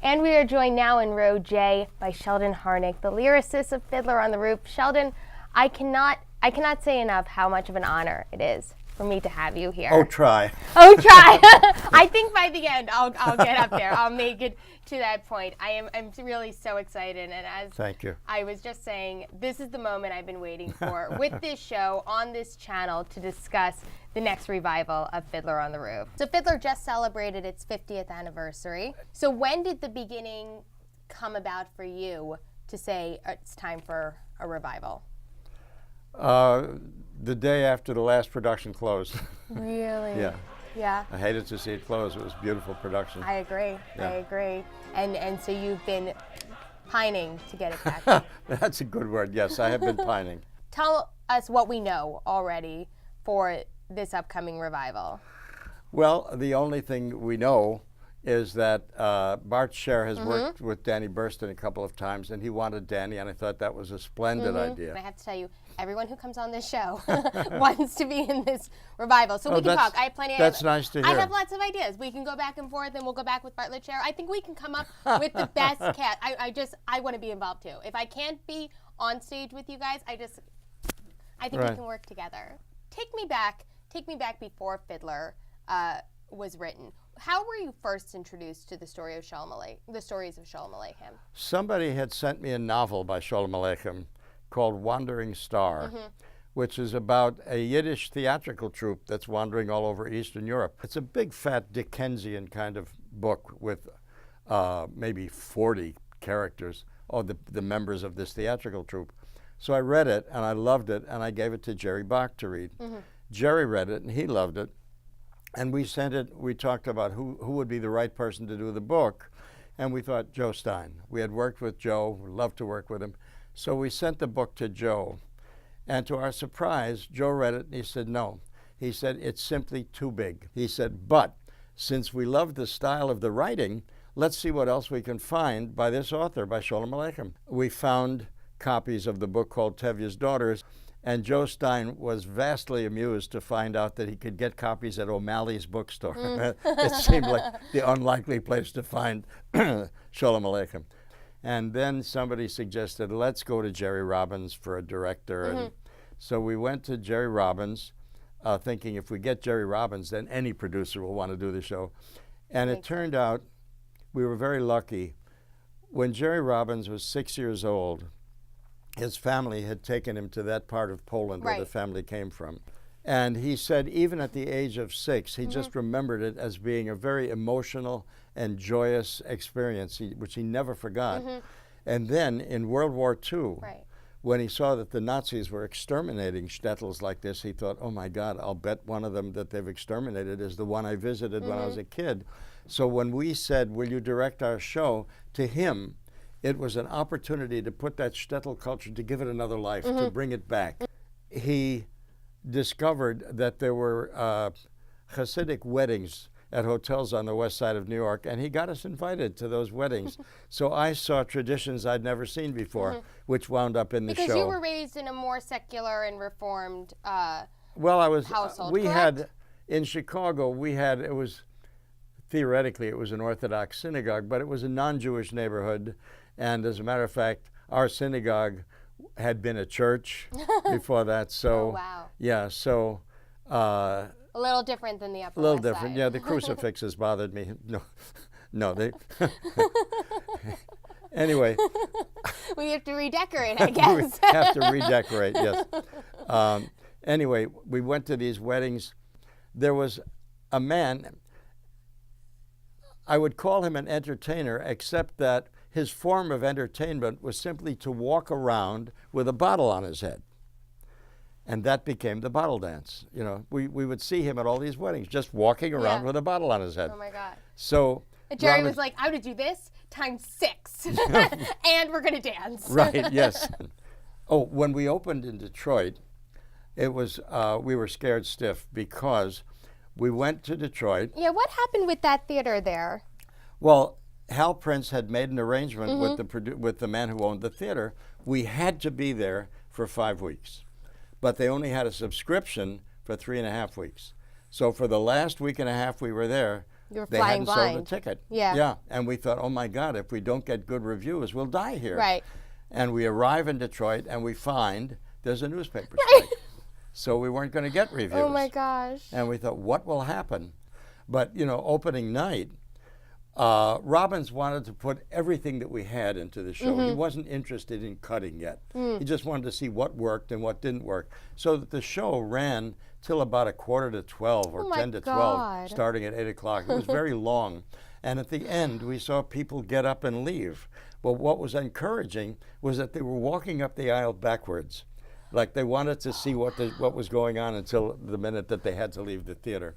And we are joined now in row J by Sheldon Harnick, the lyricist of Fiddler on the Roof. Sheldon, I cannot say enough how much of an honor it is for me to have you here. Oh, try. Oh, try. I think by the end I'll get up there. I'll make it to that point. I'm really so excited, and as Thank you. I was just saying, this is the moment I've been waiting for with this show on this channel to discuss the next revival of Fiddler on the Roof. So Fiddler just celebrated its 50th anniversary. So when did the beginning come about for you to say it's time for a revival? The day after the last production closed. Really? Yeah. Yeah. I hated to see it close. It was a beautiful production. I agree. Yeah. I agree. And so you've been pining to get it back. That's a good word. Yes, I have been pining. Tell us what we know already for this upcoming revival. Well, the only thing we know is that Bart Scher has worked with Danny Burston a couple of times, and he wanted Danny, and I thought that was a splendid idea. I have to tell you, everyone who comes on this show wants to be in this revival. So we can talk. I have plenty of That's nice to hear. I have lots of ideas. We can go back and forth, and we'll go back with Bartlett Scher. I think we can come up with the best cast. I want to be involved too. If I can't be on stage with you guys, I think we can work together. Take me back before Fiddler was written. How were you first introduced to the stories of Sholem Aleichem? Somebody had sent me a novel by Sholem Aleichem called Wandering Star, which is about a Yiddish theatrical troupe that's wandering all over Eastern Europe. It's a big, fat Dickensian kind of book with maybe 40 characters, the members of this theatrical troupe. So I read it, and I loved it, and I gave it to Jerry Bach to read. Jerry read it, and he loved it. And we talked about who would be the right person to do the book, and we thought Joe Stein. We had worked with Joe, we loved to work with him. So we sent the book to Joe, and to our surprise, Joe read it and he said no. He said, it's simply too big. He said, but since we love the style of the writing, let's see what else we can find by this author, by Sholem Aleichem. We found copies of the book called Tevye's Daughters, and Joe Stein was vastly amused to find out that he could get copies at O'Malley's bookstore. It seemed like the unlikely place to find Sholem Aleichem. And then somebody suggested, let's go to Jerry Robbins for a director. And so we went to Jerry Robbins, thinking if we get Jerry Robbins, then any producer will want to do the show. And it turned out we were very lucky. When Jerry Robbins was 6 years old, his family had taken him to that part of Poland where the family came from. And he said even at the age of 6, he just remembered it as being a very emotional and joyous experience, which he never forgot. And then in World War II, when he saw that the Nazis were exterminating shtetls like this, he thought, oh my God, I'll bet one of them that they've exterminated is the one I visited when I was a kid. So when we said, will you direct our show, to him, it was an opportunity to put that shtetl culture, to give it another life, to bring it back. He discovered that there were Hasidic weddings at hotels on the west side of New York, and he got us invited to those weddings. So I saw traditions I'd never seen before, which wound up in the show. Because you were raised in a more secular and reformed household, we correct? had, in Chicago, theoretically it was an Orthodox synagogue, but it was a non-Jewish neighborhood. And as a matter of fact, our synagogue had been a church before that. So, yeah, so. A little different than the Upper West Side. A little different, yeah. The crucifixes bothered me. No, they. Anyway. We have to redecorate, I guess. We have to redecorate, yes. Anyway, we went to these weddings. There was a man, I would call him an entertainer, except that his form of entertainment was simply to walk around with a bottle on his head. And that became the bottle dance. You know, we would see him at all these weddings, just walking around with a bottle on his head. Oh my God. So Jerry was like, I would do this times 6, and we're gonna dance. Right, yes. Oh, when we opened in Detroit, it was, we were scared stiff because we went to Detroit. Yeah, what happened with that theater there? Well, Hal Prince had made an arrangement with the man who owned the theater. We had to be there for 5 weeks, but they only had a subscription for 3.5 weeks. So for the last week and a half we were there, You were they flying hadn't sold a blind. ticket. Yeah. Yeah, and we thought, oh my God, if we don't get good reviews, we'll die here. Right. And we arrive in Detroit and we find there's a newspaper strike. So we weren't going to get reviews. Oh my gosh. And we thought, what will happen? But, you know, opening night, Robbins wanted to put everything that we had into the show. He wasn't interested in cutting yet. He just wanted to see what worked and what didn't work. So that the show ran till about 11:45 or Oh my 10 to 12, God. starting at 8 o'clock. It was very long. And at the end, we saw people get up and leave. But what was encouraging was that they were walking up the aisle backwards. Like they wanted to see what was going on until the minute that they had to leave the theater.